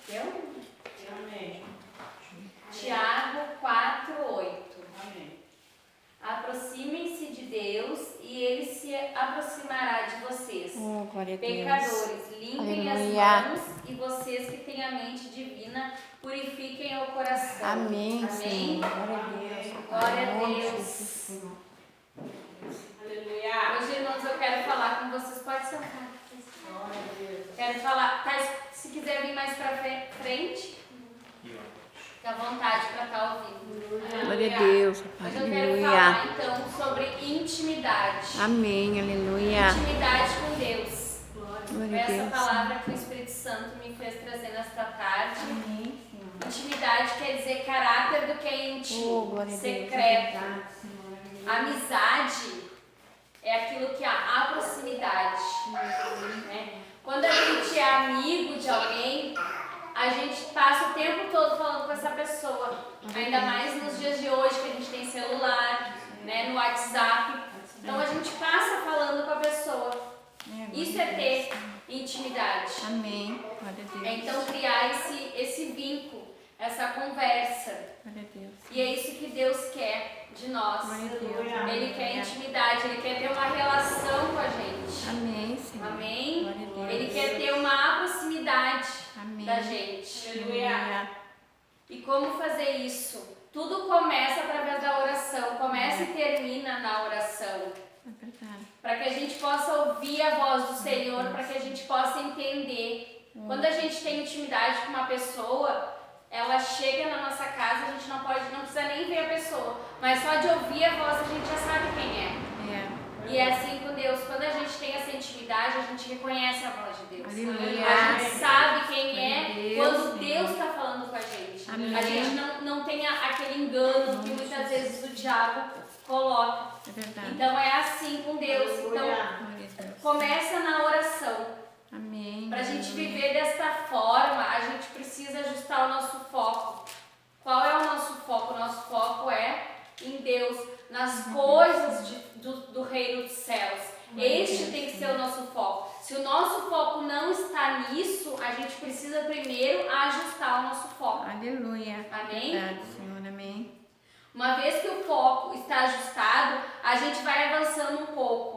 Deu? Amém. Tiago 4:8. Amém. Aproximem-se de Deus e Ele se aproximará de vocês. Oh, glória a Deus. Pecadores, limpem Aleluia. as mãos e vocês que têm a mente divina, purifiquem o coração. Amém, Amém? Senhor. Glória a Deus. Glória a Em nome de Deus. Jesus, Senhor. Aleluia. Hoje, irmãos, eu quero falar com vocês. Pode sentar. Glória a Deus. Quero falar, se quiser vir mais pra frente, fica à vontade para estar ouvindo. Glória a Deus, Pai. Hoje eu quero Aleluia. falar então sobre intimidade. Amém, aleluia. Intimidade com Deus. Glória Foi a essa Deus. palavra que o Espírito Santo me fez trazer nesta tarde. Amém, Senhor. Intimidade quer dizer caráter do que é Oh, íntimo, glória a Deus. secreto. Verdade, Senhor. Amizade é aquilo que há proximidade. Né? Quando a gente é amigo de alguém, a gente passa o tempo todo falando com essa pessoa. Ainda mais nos dias de hoje, que a gente tem celular, né, no WhatsApp. Então a gente passa falando com a pessoa. Isso é ter intimidade. Amém. Glória a Deus. É então criar esse vínculo, essa conversa. Glória a Deus. E é isso que Deus quer de nós. Glória a Deus. Ele quer intimidade, Ele quer ter uma relação com a gente. Amém, Senhor. Amém? Glória a Deus. Ele quer ter uma proximidade Amém. da gente. Aleluia. E como fazer isso? Tudo começa através da oração, começa e termina na oração. É verdade. Para que a gente possa ouvir a voz do Senhor, para que a gente possa entender. Quando a gente tem intimidade com uma pessoa, ela chega na nossa casa, a gente não precisa nem ver a pessoa, mas só de ouvir a voz a gente já sabe quem é. E é assim com Deus, quando a gente tem essa intimidade, a gente reconhece a voz de Deus. Aleluia. A gente sabe quem é Deus, quando Senhor. Deus está falando com a gente. Amém. A gente não tem aquele engano que muitas vezes o diabo coloca. É verdade. Então é assim com Deus. Então Glória a Deus. começa na oração. Amém. Para a gente viver desta forma, a gente precisa ajustar o nosso foco. Qual é o nosso foco? O nosso foco é em Deus, nas coisas do reino dos céus. Este tem que ser o nosso foco. Se o nosso foco não está nisso, a gente precisa primeiro ajustar o nosso foco. Aleluia. Amém? Verdade, Senhor. Amém. Uma vez que o foco está ajustado, a gente vai avançando um pouco.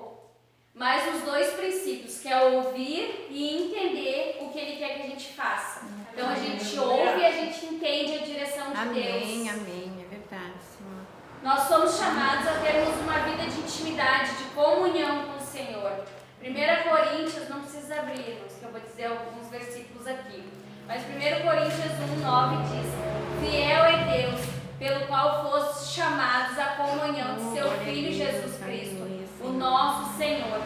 Mas os dois princípios, que é ouvir e entender o que Ele quer que a gente faça. Então a gente ouve e a gente entende a direção de Amém, Deus. amém. É verdade, Senhor. Nós somos chamados a termos uma vida de intimidade, de comunhão com o Senhor. 1 Coríntios, não precisa abrir, irmãos, que eu vou dizer alguns versículos aqui. Mas 1 Coríntios 1:9 diz: Fiel é Deus, pelo qual fostes chamados à comunhão de seu Filho Jesus Cristo, o nosso Senhor.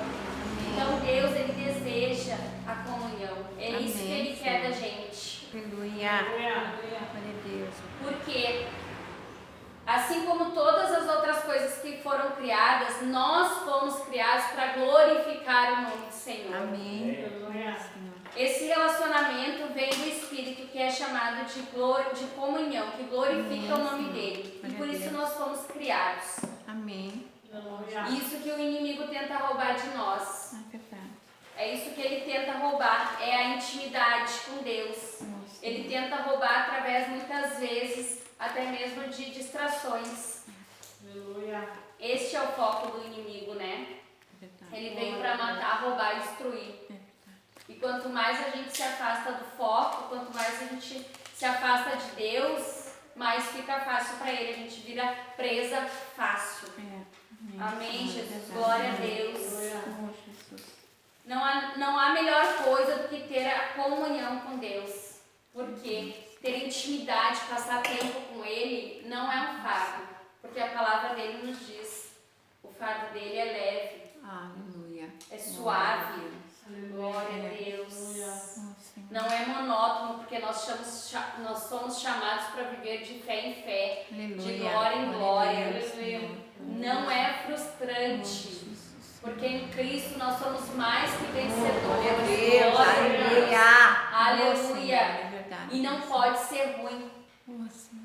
Então Deus, Ele deseja a comunhão. É isso que Ele quer da gente. Aleluia. Glória a Deus. Porque, assim como todas as outras coisas que foram criadas, nós fomos criados para glorificar o nome do Senhor. Amém. Senhor. Esse relacionamento vem do Espírito, que é chamado de comunhão, que glorifica o nome dele. E por isso nós fomos criados. Amém. Isso que o inimigo tenta roubar de nós. É verdade. É isso que ele tenta roubar, é a intimidade com Deus. Ele tenta roubar através, muitas vezes, até mesmo de distrações. Este é o foco do inimigo, né? É verdade. Ele vem para matar, roubar e destruir. É verdade. E quanto mais a gente se afasta do foco, quanto mais a gente se afasta de Deus, mais fica fácil para ele. A gente vira presa fácil. Amém, Jesus. Glória a Deus. Oh, Jesus. Não há melhor coisa do que ter a comunhão com Deus. Porque ter intimidade, passar tempo com Ele, não é um fardo. Porque a palavra dele nos diz, o fardo dele é leve, Aleluia. é suave. Glória a Deus. Oh, Senhor. Não é monótono, porque nós somos chamados para viver de fé em fé, Aleluia. de glória em glória. a Deus, Senhor. Não é frustrante, porque em Cristo nós somos mais que vencedores. Glória a Deus. Aleluia. É verdade. E não pode ser ruim. Oh, Senhor.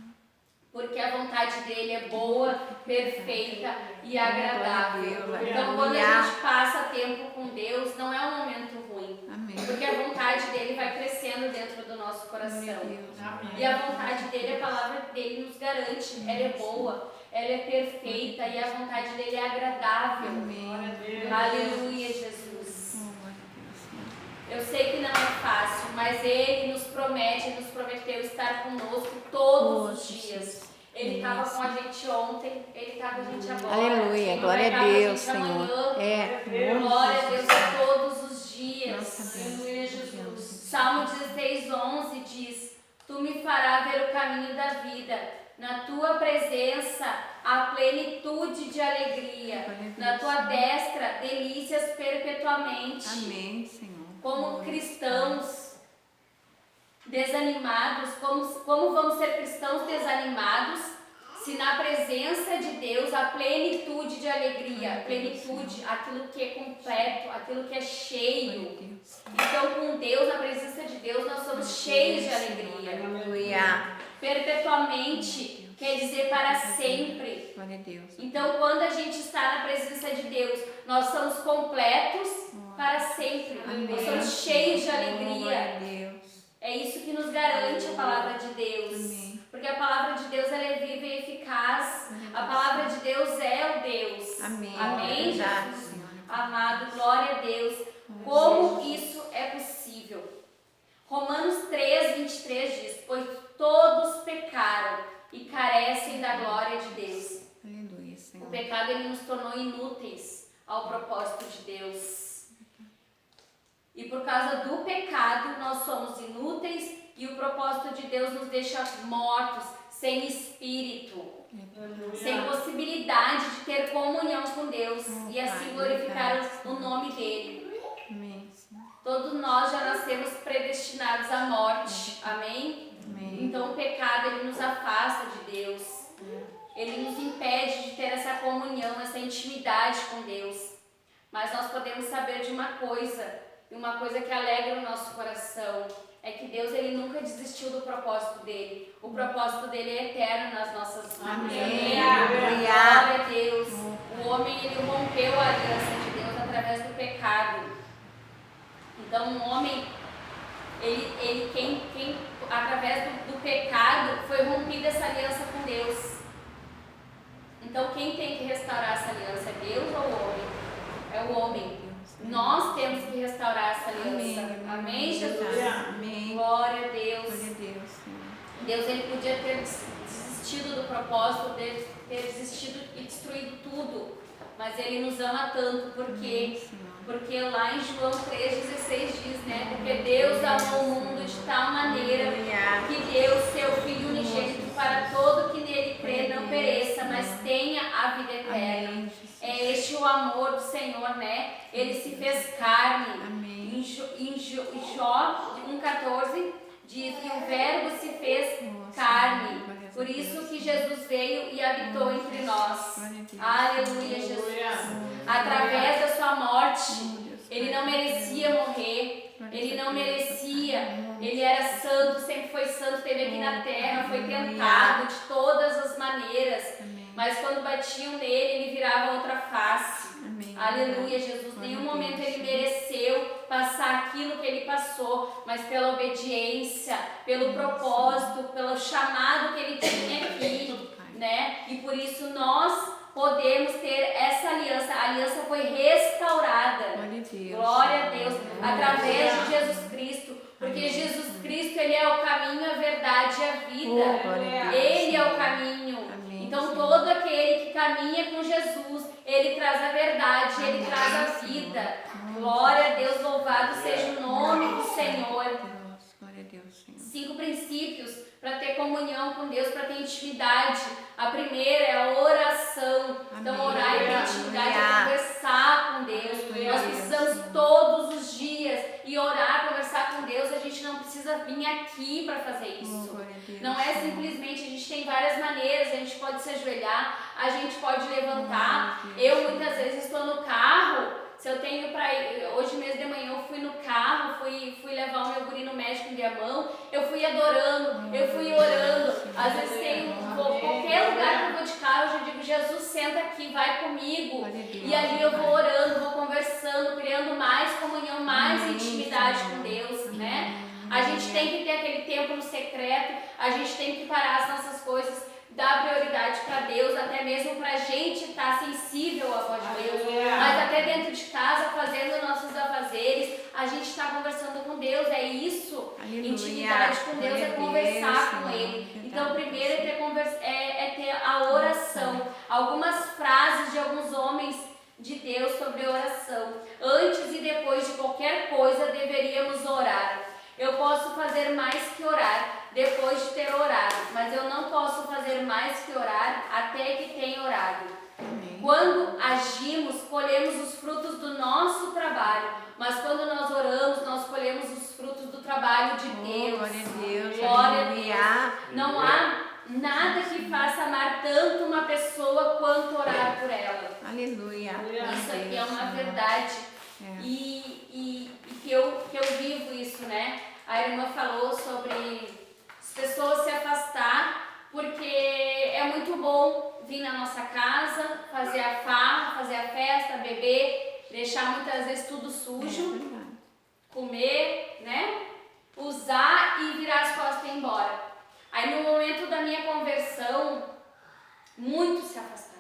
Porque a vontade dele é boa, perfeita e agradável. Glória a Deus, Então, quando a aleluia. gente passa tempo com Deus, não é um momento ruim. Amém. Porque a vontade dele vai crescendo dentro do nosso Glória a coração. Deus. E a vontade dele, a palavra dele nos garante. Ela é boa, ela é perfeita e a vontade dele é agradável. Amém. Aleluia, Jesus. Oh, glória a Deus, Senhor. Eu sei que não é fácil, mas Ele nos promete, Ele nos prometeu estar conosco todos os dias. Ele estava com a gente ontem, Ele está com a gente agora. Aleluia, Ele glória vai a estar com Deus, gente amanhã. Senhor. É, Glória a Deus todos os dias. Nossa, Deus. Aleluia, Jesus. Salmo 16:11 diz: Tu me farás ver o caminho da vida. Na tua presença há plenitude de alegria. Glória a Deus. Na tua destra, delícias perpetuamente. Amém, Senhor. Como cristãos desanimados, como vamos ser cristãos desanimados se na presença de Deus há plenitude de alegria, plenitude, aquilo que é completo, aquilo que é cheio. Então, com Deus, na presença de Deus, nós somos cheios de alegria. Aleluia. Perpetuamente quer dizer para sempre. Glória a Deus. Então, quando a gente está na presença de Deus, nós somos completos para sempre. Nós somos cheios de Glória a alegria. Deus. É isso que nos garante a palavra de Deus. Amém. Porque a palavra de Deus ela é viva e eficaz. A palavra de Deus é o Deus. Amém. Amém, Verdade, Jesus? Senhor. Amado, glória a Deus. Como isso é possível? Romanos 3:23 diz: Pois todos pecaram e carecem da glória de Deus. Aleluia, O Senhor. pecado ele nos tornou inúteis ao propósito de Deus. E por causa do pecado nós somos inúteis e o propósito de Deus nos deixa mortos, sem espírito, sem possibilidade de ter comunhão com Deus e assim glorificar o nome dele. Amém, Senhor. Todos nós já nascemos predestinados à morte. Amém? Amém. Então o pecado ele nos afasta de Deus. Ele nos impede de ter essa comunhão, essa intimidade com Deus. Mas nós podemos saber de uma coisa, e uma coisa que alegra o nosso coração, é que Deus ele nunca desistiu do propósito dele. O propósito dele é eterno nas nossas vidas. Amém. Glória a Deus. O homem ele rompeu a aliança de Deus através do pecado. Então o homem, quem através do pecado foi rompida essa aliança com Deus. Então quem tem que restaurar essa aliança é Deus ou o homem? É o homem. Nós temos que restaurar essa aliança. Amém, Jesus? Amém. Glória a Deus. Glória a Deus, Senhor. Deus ele podia ter desistido do propósito, ter desistido e destruído tudo. Mas ele nos ama tanto porque lá em João 3,16 diz, né? Porque Deus amou o mundo de tal maneira que deu seu Filho unigênito para todo que nele crê não pereça, mas tenha a vida eterna. É este o amor do Senhor, né? Ele se fez carne. Amém. Em Jó 1,14 diz que o Verbo se fez carne. Por isso que Jesus veio e habitou entre nós. Aleluia, Jesus. Através da sua morte, ele não merecia morrer. Ele não merecia. Ele era santo, sempre foi santo, esteve aqui na terra, foi tentado de todas as maneiras. Mas quando batiam nele, ele virava outra face. Amém. Aleluia, Jesus. Nenhum momento ele mereceu passar aquilo que ele passou, mas pela obediência, pelo propósito, pelo chamado que ele tinha aqui, né? E por isso nós podemos ter essa aliança. A aliança foi restaurada. Glória a Deus. Através de Jesus Cristo. Porque Jesus Cristo, ele é o caminho, a verdade e a vida. Ele é o caminho. Então todo aquele que caminha com Jesus, ele traz a verdade, ele traz a vida. Glória a Deus, louvado seja o nome do Senhor. Glória a Deus, Senhor. 5 princípios para ter comunhão com Deus, para ter intimidade. A primeira é a oração. Então orar é ter intimidade, é conversar com Deus. Nós precisamos todos os dias ir orar, conversar com Deus. A gente não precisa vir aqui para fazer isso. Não é simplesmente, a gente tem várias maneiras. A gente pode se ajoelhar, a gente pode levantar. Eu muitas vezes estou no carro se eu tenho pra ir, hoje mesmo de manhã eu fui no carro, fui levar o meu guri no médico em Viamão, eu fui adorando, eu fui orando. Às vezes qualquer lugar que eu vou de carro, eu já digo, Jesus, senta aqui, vai comigo. E ali eu vou orando, vou conversando, criando mais comunhão, mais intimidade com Deus, né? A gente tem que ter aquele tempo no secreto, a gente tem que parar as nossas coisas, dar prioridade para Deus, até mesmo para a gente estar sensível à voz de Deus. Mas até dentro de casa, fazendo nossos afazeres, a gente está conversando com Deus, é isso. Aleluia. Intimidade com Deus é conversar com Ele. Então, primeiro é ter a oração. Algumas frases de alguns homens de Deus sobre oração. Antes e depois de qualquer coisa, deveríamos orar. Eu posso fazer mais que orar depois de ter orado, mas eu não posso fazer mais que orar até que tenha orado. Amém. Quando agimos, colhemos os frutos do nosso trabalho, mas quando nós oramos, nós colhemos os frutos do trabalho de Deus. Glória a Deus. Glória a Aleluia. Deus. Não há nada que faça amar tanto uma pessoa quanto orar por ela. Aleluia. Isso aqui é uma verdade. E que eu vivo isso, né? A irmã falou sobre as pessoas se afastar, porque é muito bom vir na nossa casa, fazer a farra, fazer a festa, beber, deixar muitas vezes tudo sujo, comer, né? Usar e virar as costas e ir embora. Aí no momento da minha conversão, muitos se afastaram.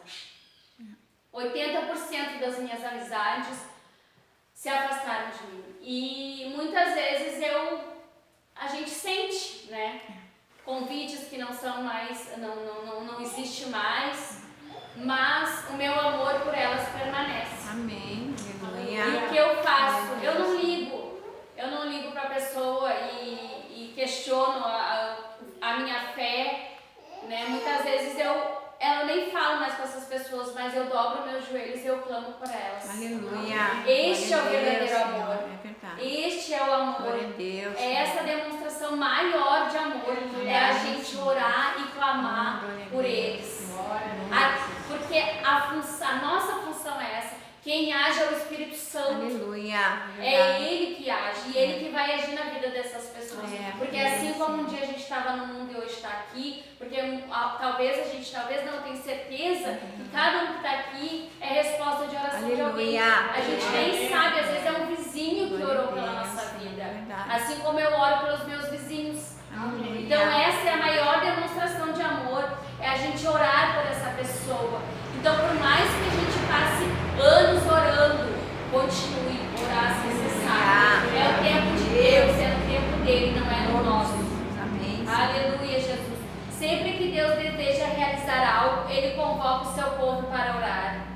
80% das minhas amizades se afastaram de mim. E muitas vezes a gente sente, né? Convites que não são mais, não existe mais, mas o meu amor por elas permanece. Amém. E Aleluia. o que eu faço? Eu não ligo para a pessoa e questiono a minha fé, né? Muitas vezes ela nem fala mais com essas pessoas, mas eu dobro meus joelhos e eu clamo por elas. Aleluia. Este é o Glória a Deus, verdadeiro Senhor. amor. É verdade. Este é o amor. Glória a Deus. É essa demonstração maior de amor. É a gente orar e clamar por eles. Porque a nossa função é essa. Quem age é o Espírito Santo. Aleluia. É Ele que age e Ele que vai agir na vida dessas pessoas. Porque É, assim como um dia a gente estava no mundo e hoje está aqui, porque talvez não tenha certeza que cada um que está aqui é resposta de oração de alguém. Aleluia. A gente nem sabe, às vezes é um vizinho que orou pela nossa vida. Assim como eu oro pelos meus vizinhos. Aleluia. Então essa é a maior demonstração de amor, é a gente orar por essa pessoa. Então por mais que a gente passe anos orando, continue a orar se necessário. É o tempo de Deus, é o tempo dele, não é o nosso. Amém. Aleluia, Jesus. Sempre que Deus deseja realizar algo, Ele convoca o seu povo para orar.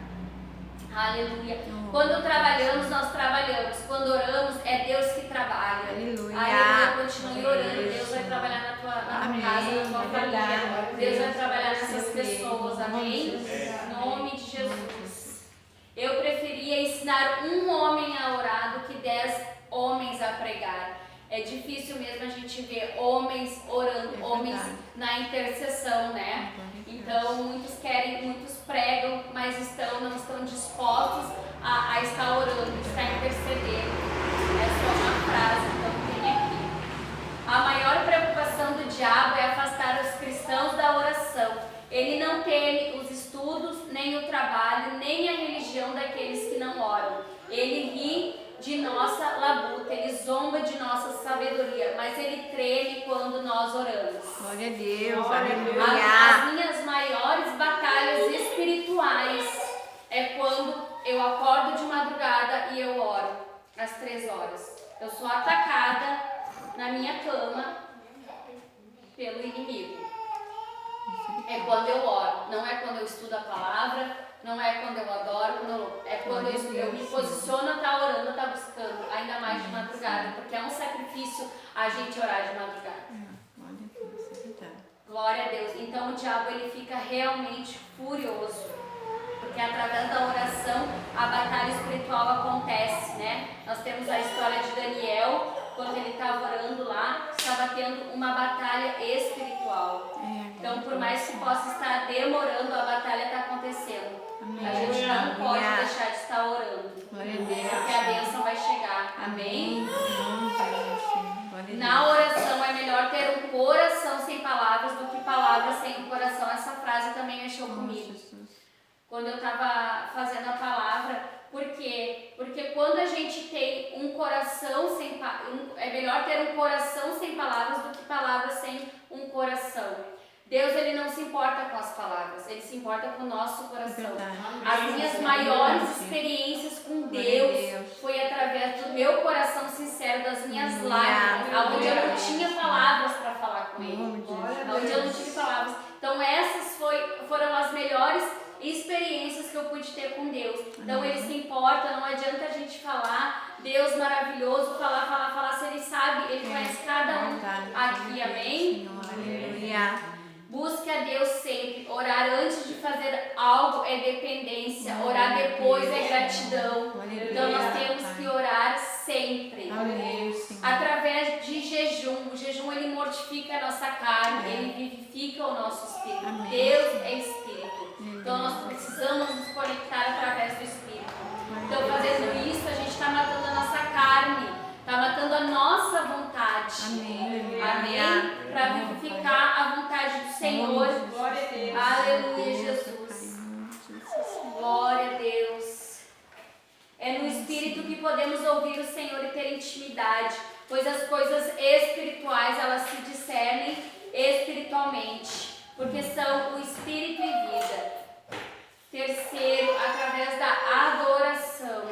Aleluia. Quando trabalhamos, nós trabalhamos. Quando oramos, é Deus que trabalha. Aleluia. Aleluia. Continue orando. Deus vai trabalhar na tua casa, na tua família. Deus vai trabalhar nessas pessoas. Amém? Em nome de Jesus. Eu preferia ensinar um homem a orar do que 10 homens a pregar. É difícil mesmo a gente ver homens orando, homens na intercessão, né? Então, muitos pregam, mas não estão dispostos a estar orando, estar intercedendo. É só uma frase, então tem aqui. A maior preocupação do diabo é afastar os cristãos da oração. Ele não teme os estudos, nem o trabalho, nem a religião daqueles que não oram. Ele ri de nossa labuta, ele zomba de nossa sabedoria, mas ele treme quando nós oramos. Glória a Deus, As aleluia. minhas maiores batalhas espirituais é quando eu acordo de madrugada e eu oro às 3 horas. Eu sou atacada na minha cama pelo inimigo. É quando eu oro, não é quando eu estudo a palavra, não é quando eu adoro, é quando eu me posiciono a estar orando, a estar buscando, ainda mais de madrugada, porque é um sacrifício a gente orar de madrugada. Glória a Deus, é verdade. Glória a Deus. Então o diabo ele fica realmente furioso, porque através da oração a batalha espiritual acontece, né? Nós temos a história de Daniel, quando ele estava orando lá, estava tendo uma batalha espiritual. Então, por mais que possa estar demorando, a batalha está acontecendo. A gente não pode deixar de estar orando, porque a bênção vai chegar. Amém? Na oração é melhor ter um coração sem palavras do que palavras sem um coração. Essa frase também mexeu comigo. Quando eu estava fazendo a palavra, por quê? Porque quando a gente tem um coração sem é melhor ter um coração sem palavras do que palavras sem um coração. Deus, ele não se importa com as palavras, ele se importa com o nosso coração. As minhas maiores experiências com Deus foi através do meu coração sincero, das minhas lágrimas, onde eu não tinha palavras para falar com ele, onde eu não tive palavras. Então essas foram as melhores experiências que eu pude ter com Deus. Então ele se importa, não adianta a gente falar Deus maravilhoso, falar, se ele sabe, ele conhece cada um aqui, amém? Aleluia. Busque a Deus sempre. Orar antes de fazer algo é dependência. Orar depois é gratidão. Então nós temos que orar sempre. Através de jejum. O jejum, ele mortifica a nossa carne, ele vivifica o nosso espírito. Deus é espírito. Então nós precisamos nos conectar através do espírito. Então fazendo isso, a gente está matando a nossa carne. Está matando a nossa vontade. Amém? Para vivificar a vontade do Senhor. Glória a Deus. Aleluia, Jesus. Glória a Deus. É no Espírito que podemos ouvir o Senhor e ter intimidade, pois as coisas espirituais, elas se discernem espiritualmente, porque são o Espírito e vida. Terceiro, através da adoração.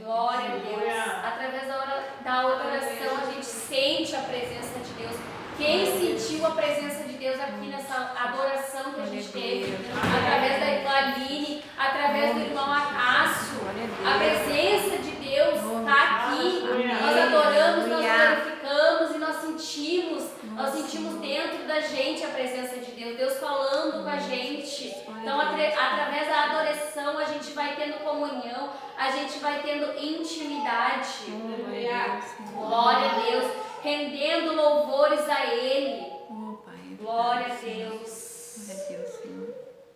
Glória a Deus. Através da adoração a gente sente a presença de Deus. Quem sentiu a presença de Deus aqui nessa adoração que a gente teve? Através da irmã Aline, através do irmão Acácio. A presença de Deus está aqui. Nós adoramos, nós glorificamos e nós sentimos dentro da gente a presença de Deus. Deus falando com a gente. Então, através da adoração, a gente vai tendo comunhão, a gente vai tendo intimidade. Glória a Deus. Rendendo louvores a Ele. Glória a Deus.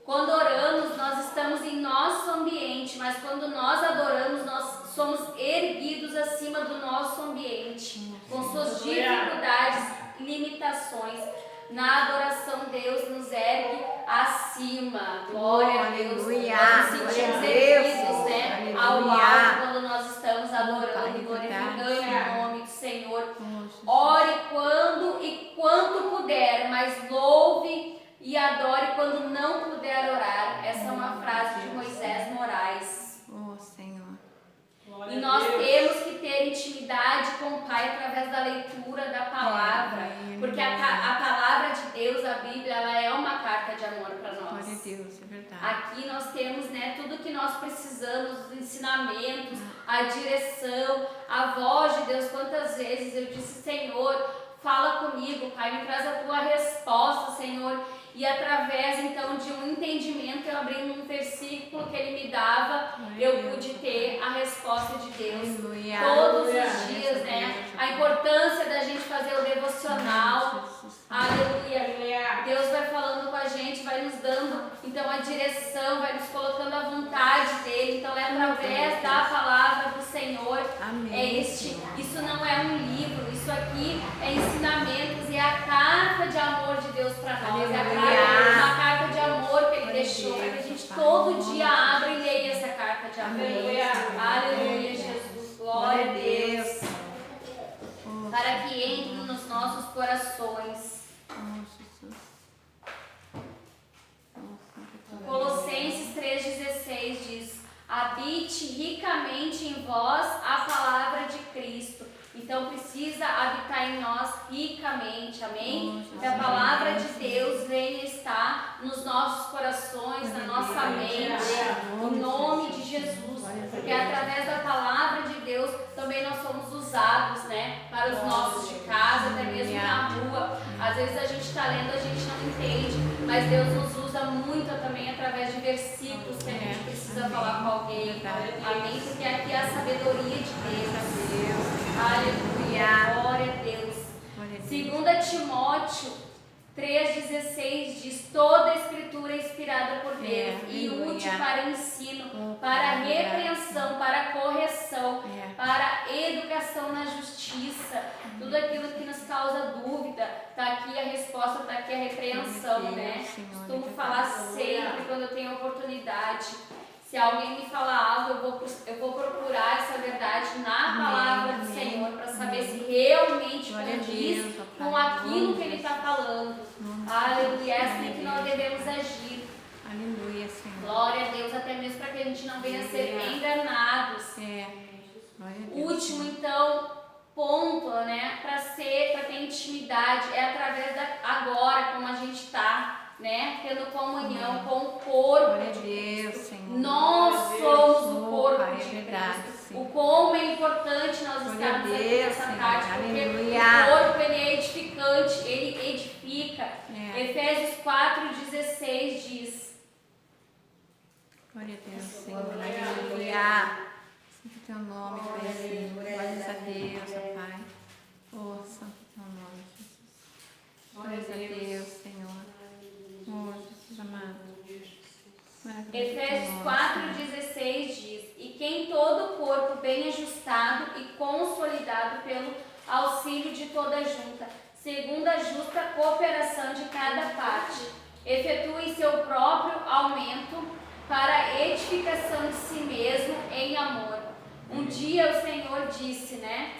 Quando oramos, nós estamos em nosso ambiente, mas quando nós adoramos, nós somos erguidos acima do nosso ambiente, com suas dificuldades, limitações. Na adoração, Deus nos ergue acima. Glória a Deus. Nós nos sentimos erguidos, né? Ao alto quando nós estamos adorando, glorificando o nome do Senhor. Ore quando e quanto puder, mas louve e adore quando não puder orar. Essa é uma frase de Moisés Moraes. E nós temos que ter intimidade com o Pai através da leitura da palavra, porque a palavra de Deus, a Bíblia, ela é uma carta de amor para nós. Glória a Deus, é verdade. Aqui nós temos, né, tudo que nós precisamos, os ensinamentos, a direção, a voz de Deus. Quantas vezes eu disse, Senhor, fala comigo, Pai, me traz a tua resposta, Senhor. E através, então, de um entendimento, eu abri um versículo que Ele me dava, eu pude ter a resposta de Deus. Todos os dias, né? A importância da gente fazer o devocional. Aleluia. Deus vai falando com a gente, vai nos dando, então, a direção, vai nos colocando a vontade dEle. Então, é através da palavra do Senhor. Isso não é um livro, isso aqui é ensinamentos e é a carta de amor de Deus para nós. É uma carta de amor que Ele deixou para que a gente todo dia abra e leia essa carta de amor. Aleluia, Jesus. Glória a Deus. Para que entre nos nossos corações. Colossenses 3,16 diz: habite ricamente em vós a palavra de Cristo. Então precisa habitar em nós ricamente, amém? Que a palavra de Deus venha estar nos nossos corações, na nossa mente, em nome de Jesus. Porque através da palavra de Deus também nós somos usados, né? Para os nossos de casa, até mesmo na rua. Às vezes a gente está lendo, a gente não entende, mas Deus nos usa muito também através de versículos que a gente precisa falar com alguém. Amém? Porque aqui é a sabedoria de Deus. Aleluia. Aleluia. Glória a Deus. Glória a Deus. 2 Timóteo 3,16 diz: toda a escritura é inspirada por Deus e aleluia. útil para ensino, Oh, para a Pai, repreensão, para a correção, É. para a educação na justiça. Tudo aquilo que nos causa dúvida, está aqui a resposta, está aqui a repreensão, Glória a né? Deus, Senhor, Costumo muito falar bom. sempre quando eu tenho oportunidade. Se alguém me falar algo, eu vou procurar essa verdade na Amém, palavra do amém, Senhor para saber amém. se realmente Glória a condiz Deus, ó com Pai, aquilo glória que a Ele Deus. está falando. Nome Aleluia, é Glória assim a que nós Deus, devemos Pai. agir. Aleluia, Senhor. Glória a Deus, até mesmo para que a gente não venha a ser Aleluia. enganados. É. Glória a Deus. Último, então, ponto, né, para ter intimidade é através da agora, como a gente está, né, tendo comunhão com o corpo Glória a de Deus, Cristo. Senhor. Nós somos o Oh, corpo Pai, é de verdade, Cristo. sim. O como é importante nós Glória estarmos a aqui Deus, nessa Senhor. tarde, porque Aleluia. o corpo ele é edificante, ele edifica. É. Efésios 4,16 diz: Glória a Deus, Senhor. Aleluia. Santo teu nome, Pai, Senhor. Glórias a Deus, ó Pai. Oh, santo teu nome, Jesus. Glórias a Deus, Senhor. Oh, Jesus amado. Maravilhoso Efésios teu nome, 4,16 diz: e que em todo o corpo bem ajustado e consolidado pelo auxílio de toda a junta, segundo a justa cooperação de cada parte, efetue seu próprio aumento para a edificação de si mesmo em amor. Um dia o Senhor disse, né?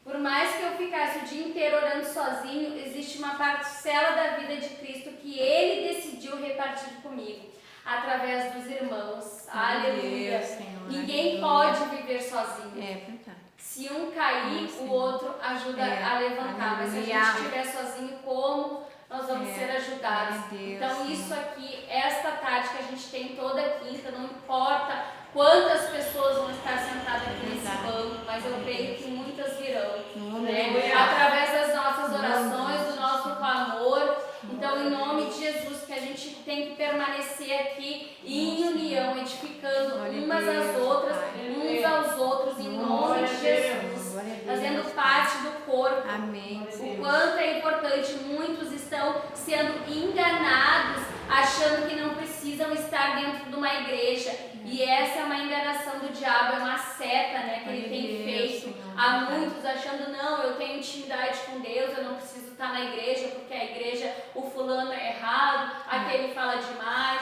Por mais que eu ficasse o dia inteiro orando sozinho, existe uma parcela da vida de Cristo que Ele decidiu repartir comigo, através dos irmãos. Aleluia. Deus, Senhor. Ninguém Aleluia. pode viver sozinho. É verdade. Se um cair, Sim. o outro ajuda É, a levantar. Mas se a gente aleluia. estiver sozinho, como nós vamos É, ser ajudados? glória a Deus, Então, Senhor. isso aqui, esta tarde que a gente tem toda quinta, não importa quantas pessoas vão estar sentadas aqui nesse Verdade. banco, mas eu creio que muitas virão. Nome Né? de Jesus. Através das nossas orações, Nome do nosso clamor. Então, em nome de Jesus, que a gente tem que permanecer aqui em união, edificando Glória a umas às Deus, outras, Pai. uns aos outros, em nome de Jesus, Glória a Deus. fazendo parte do corpo. Amém. O quanto é importante, muitos estão sendo enganados, achando que não precisam estar dentro de uma igreja. E essa é uma enganação do diabo, é uma seta, né, que ele tem feito a muitos, achando, não, eu tenho intimidade com Deus, eu não preciso estar na igreja, porque a igreja, o fulano é errado, aquele fala demais,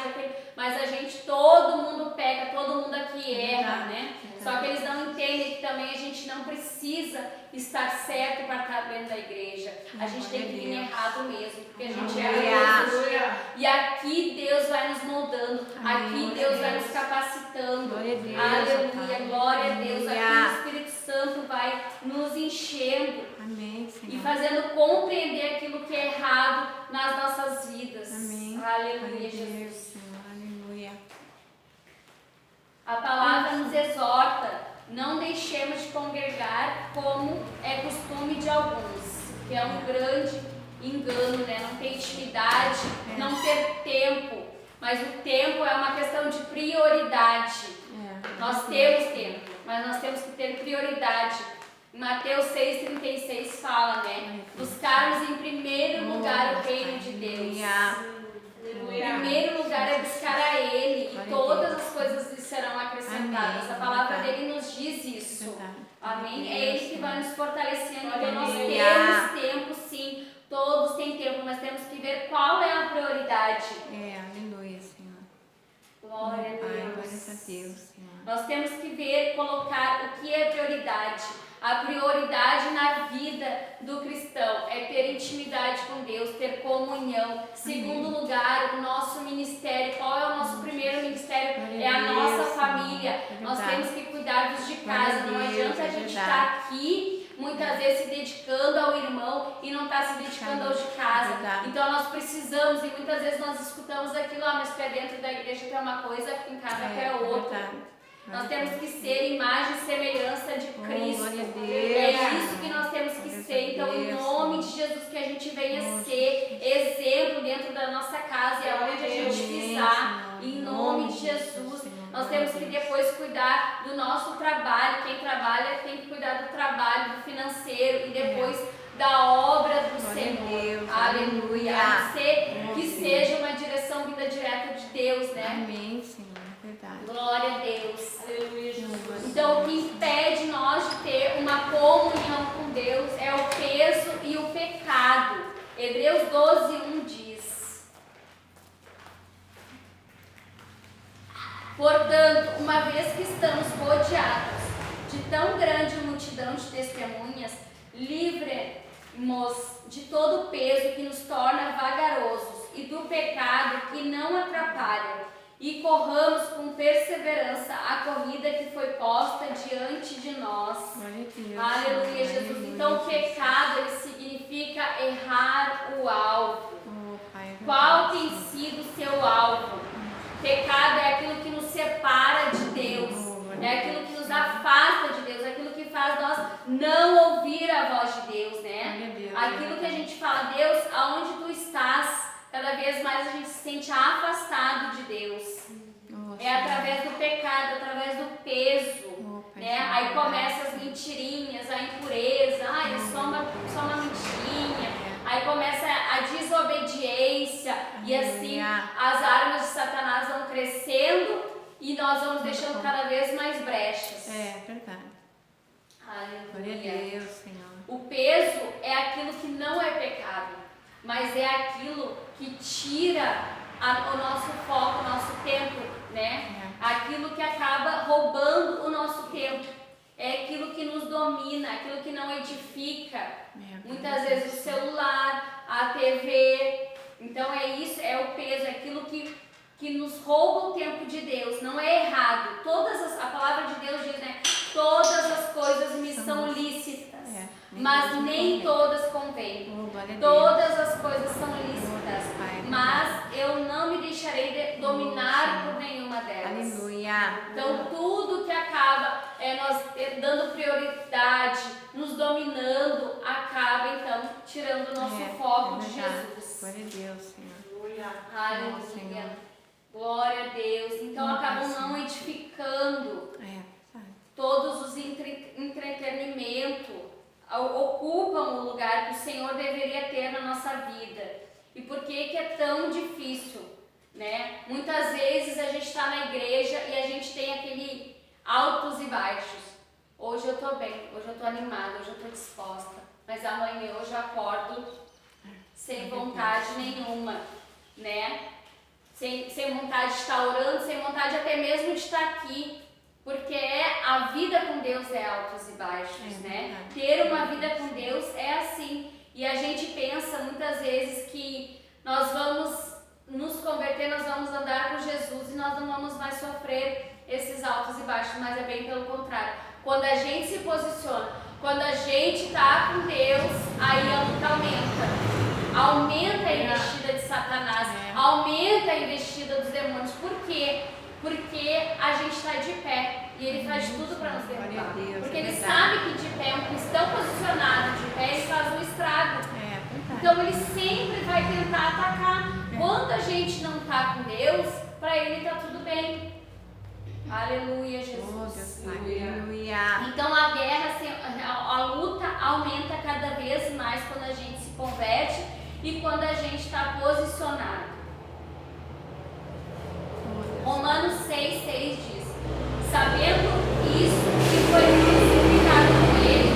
mas a gente, todo mundo peca, todo mundo aqui erra, né? Só que eles não entendem que também a gente não precisa estar certo para estar dentro da igreja. A gente tem que vir errado mesmo, porque a gente erra mesmo. E aqui Deus vai nos moldando, aqui Deus vai nos capacitando. Glória a Deus. Aleluia, glória a Deus. Aqui Aleluia. o Espírito Santo vai nos enchendo Amém, e Senhor. fazendo compreender aquilo que é errado nas nossas vidas. Amém. Aleluia, Glória a Deus, Jesus. Senhor. Aleluia. A palavra nos exorta, não deixemos de congregar como é costume de alguns, que é um grande engano, né? Não ter intimidade, não ter tempo, mas o tempo é uma questão de prioridade. Nós temos tempo, mas nós temos que ter prioridade. Em Mateus 6,36 fala, né? Buscarmos em primeiro lugar o reino de Deus. Em primeiro lugar é buscar a Ele, e todas as coisas lhe serão acrescentadas. A palavra dele nos diz isso. Amém? É Ele que vai nos fortalecendo. Então nós temos tempo, sim. Todos têm tempo, mas temos que ver qual é a prioridade. Aleluia, Senhor. Glória a Pai, Deus. glórias a Deus, Senhor. Nós temos que ver, colocar o que é prioridade. A prioridade na vida do cristão é ter intimidade com Deus, ter comunhão. Segundo lugar, o nosso ministério. Qual é o nosso primeiro ministério? É a nossa família. Nós temos que cuidar dos de casa. Não adianta a gente estar aqui, muitas vezes se dedicando ao irmão e não estar se dedicando aos de casa. Então nós precisamos, e muitas vezes nós escutamos aquilo, mas para dentro da igreja que é uma coisa, em casa que é outra. Nós temos que ser imagem e semelhança de Cristo. É isso que nós temos que ser. Então, em nome de Jesus, que a gente venha ser exemplo dentro da nossa casa e aonde a gente pisar. Em nome de Jesus, Nós temos que depois cuidar do nosso trabalho. Quem trabalha tem que cuidar do trabalho, do financeiro e depois da obra do Senhor. Aleluia. A não ser que seja uma direção vinda direta de Deus, né? Amém, Senhor. Verdade. Glória a Deus. Aleluia, Jesus. Então, o que impede nós de ter uma comunhão com Deus é o peso e o pecado. Hebreus 12:1 diz: portanto, uma vez que estamos rodeados de tão grande multidão de testemunhas, livre-nos de todo o peso que nos torna vagarosos e do pecado que não atrapalha, e corramos com perseverança a corrida que foi posta diante de nós. Aleluia, Jesus. Então, o pecado, ele significa errar o alvo. Qual tem sido o seu alvo? Pecado é aquilo que nos separa de Deus, é aquilo que nos afasta de Deus, é aquilo que faz nós não ouvir a voz de Deus, né? Aquilo que a gente fala: Deus, aonde tu estás? Cada vez mais a gente se sente afastado de Deus. É através do pecado, através do peso, né? Aí começam as mentirinhas, a impureza, é só uma mentirinha. Aí começa a desobediência e assim as armas de Satanás vão crescendo e nós vamos deixando cada vez mais brechas. É verdade. Aleluia. Glória a Deus, Senhor. O peso é aquilo que não é pecado, mas é aquilo que tira o nosso foco, o nosso tempo, né? Aquilo que acaba roubando o nosso tempo. É aquilo que nos domina, aquilo que não edifica. Muitas vezes o celular, a TV. Então é isso, é o peso, é aquilo que nos rouba o tempo de Deus. Não é errado. A palavra de Deus diz, né? Todas as coisas me são lícitas, mas nem todas convêm. Todas as coisas são lícitas, mas eu não me deixarei dominar por nenhuma delas. Aleluia. Então tudo que acaba nós dando prioridade, nos dominando, acaba então tirando o nosso foco de Jesus. Glória a Deus, Senhor. Aleluia. Glória a Deus. Então acabam não edificando. Todos os entretenimentos ocupam o lugar que o Senhor deveria ter na nossa vida. E por que é tão difícil, né? Muitas vezes a gente está na igreja e a gente tem aquele altos e baixos. Hoje eu estou bem, hoje eu estou animada, hoje eu estou disposta. Mas amanhã eu já acordo sem vontade nenhuma, né? Sem vontade de estar orando, sem vontade até mesmo de estar aqui. Porque a vida com Deus é altos e baixos, né? Ter uma vida com Deus é assim. E a gente pensa muitas vezes que nós vamos nos converter, nós vamos andar com Jesus e nós não vamos mais sofrer esses altos e baixos, mas é bem pelo contrário. Quando a gente se posiciona, quando a gente está com Deus, aí a luta aumenta. Aumenta a investida de Satanás, aumenta a investida dos demônios. Por quê? Porque a gente está de pé e ele faz tudo para nos derrubar. Porque ele sabe que de pé, um cristão posicionado de pé, ele faz um estrago. Então ele sempre vai tentar atacar. Quando a gente não está com Deus, para ele está tudo bem. Aleluia, Jesus. Aleluia. Então a guerra, a luta aumenta cada vez mais quando a gente se converte e quando a gente está posicionado. Romanos 6,6 diz: sabendo isso, que foi crucificado com ele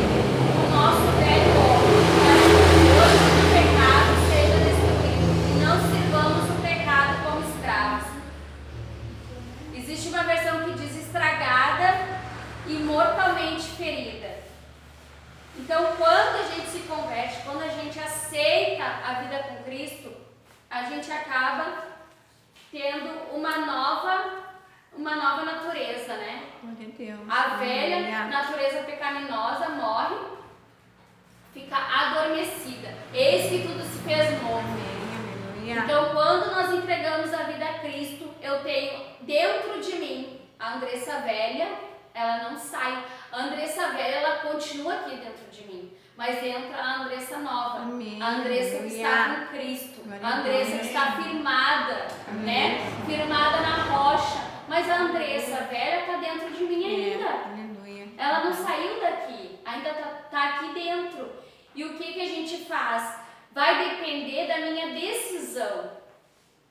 o nosso velho homem, para que o corpo do pecado seja destruído, e não sirvamos o pecado como escravos. Existe uma versão que diz estragada e mortalmente ferida. Então, quando a gente se converte, quando a gente aceita a vida com Cristo, a gente acaba tendo uma nova natureza, né? A velha natureza pecaminosa morre, fica adormecida. Eis que tudo se fez novo. Então, quando nós entregamos a vida a Cristo, eu tenho dentro de mim a Andressa velha, ela não sai. A Andressa velha, ela continua aqui dentro de mim. Mas entra a Andressa nova, a Andressa que está com Cristo, a Andressa que está firmada, né? Firmada na rocha, mas a Andressa velha está dentro de mim ainda. Aleluia. Ela não saiu daqui, ainda tá aqui dentro. E o que a gente faz? Vai depender da minha decisão.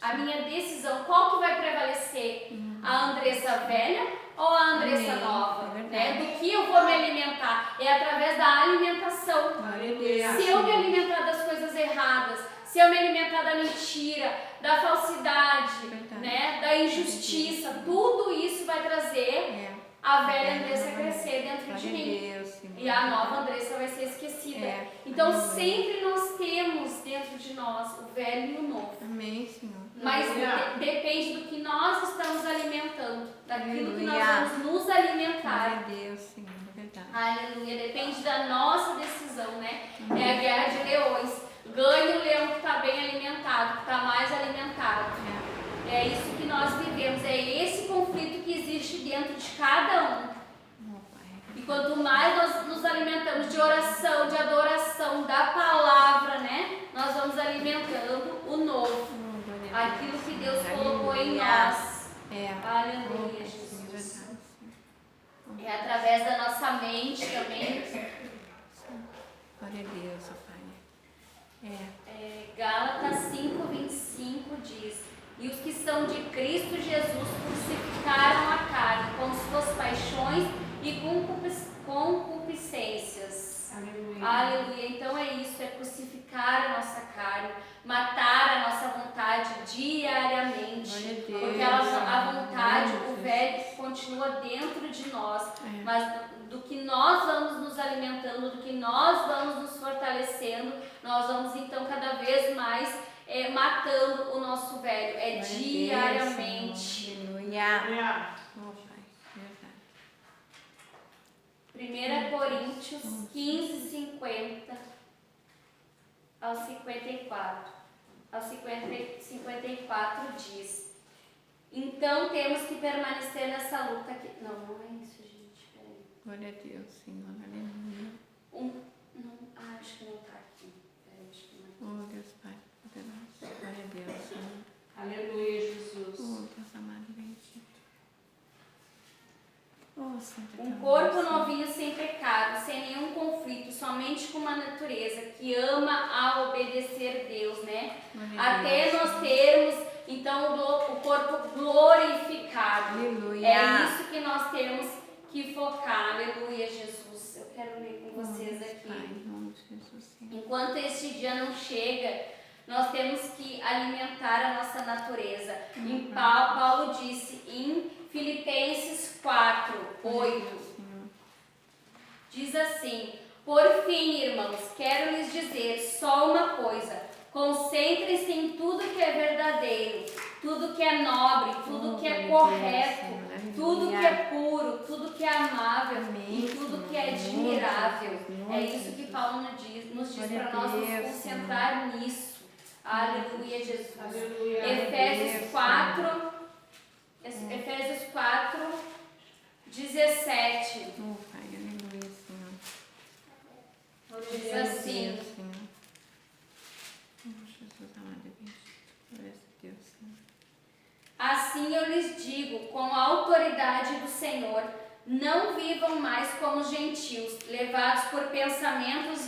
A minha decisão, qual que vai prevalecer? A Andressa velha ou a Andressa Amém. nova? É Né? verdade. Do que eu vou me alimentar? É através da alimentação. Glória a Deus. Se eu me alimentar das coisas erradas, se eu me alimentar da mentira, da falsidade, Verdade. né, da injustiça, tudo isso vai trazer a velha Andressa crescer dentro de mim. Deus, Senhor. E a nova Andressa vai ser esquecida. É. Então Aleluia. sempre nós temos dentro de nós o velho e o novo. Amém, Senhor. Mas Aleluia. depende do que nós estamos alimentando, daquilo que nós Aleluia. vamos nos alimentar. Glória a Deus, Senhor. É verdade. Aleluia, depende da nossa decisão, né? É a guerra de leões. Ganha o leão que está bem alimentado, que está mais alimentado. É isso que nós vivemos, é esse conflito que existe dentro de cada um. Oh, Pai. E quanto mais nós nos alimentamos de oração, de adoração, da palavra, né? Nós vamos alimentando o novo, Oh, glória a Deus. aquilo que Deus colocou em Aleluia. nós. É. Aleluia, Oh, Jesus. verdade, Senhor. É através da nossa mente também. Glória a Deus, ó Pai. Gálatas 5:25 diz: e os que são de Cristo Jesus crucificaram a carne com suas paixões e concupiscências. Aleluia. Aleluia. Então é isso, é crucificar a nossa carne, matar a nossa vontade diariamente. Glória a Deus. Porque a vontade, Glória a o Deus. velho continua dentro de nós. É. Mas do que nós vamos nos alimentando, do que nós vamos nos fortalecendo, nós vamos então cada vez mais matando o nosso velho. É Glória a Deus, diariamente. Senhor. Aleluia. Aleluia. Oh, Pai. Verdade. 1 Coríntios 15, 50 ao 54. Ao 54 diz: então temos que permanecer nessa luta aqui. Não é isso, gente. Peraí. Glória a Deus, Senhor. Aleluia. Acho que não tá aqui. Peraí, acho que não é. Oh, Deus Pai. Poderoso. Glória a Deus, Senhor. Aleluia, Jesus. Oh, Deus amado e bendito. Oh, Santo Um Deus, corpo Senhor. novinho sem pecado, sem nenhum conflito, somente com uma natureza que ama a obedecer Deus, né? Glória a Até Deus, nós termos, então, o corpo glorificado. Aleluia. É isso que nós temos que focar. Aleluia, Jesus. Eu quero ler com vocês aqui. Pai, em nome de Jesus, Senhor. Enquanto este dia não chega, nós temos que alimentar a nossa natureza. Em Paulo disse em Filipenses 4, 8, Senhor. diz assim: por fim, irmãos, quero lhes dizer só uma coisa: concentrem-se em tudo que é verdadeiro, tudo que é nobre, tudo que é correto, tudo que é puro, tudo que é amável e tudo que é admirável. É isso que Paulo nos diz para nós nos concentrar nisso. Aleluia, Jesus. Aleluia. Efésios 4, 17. Oh, Pai, aleluia, Senhor. Diz assim: Deus, Senhor. Oh, Jesus amado e bendito. Glória a Deus, Senhor. assim eu lhes digo, com a autoridade do Senhor, não vivam mais como gentios, levados por pensamentos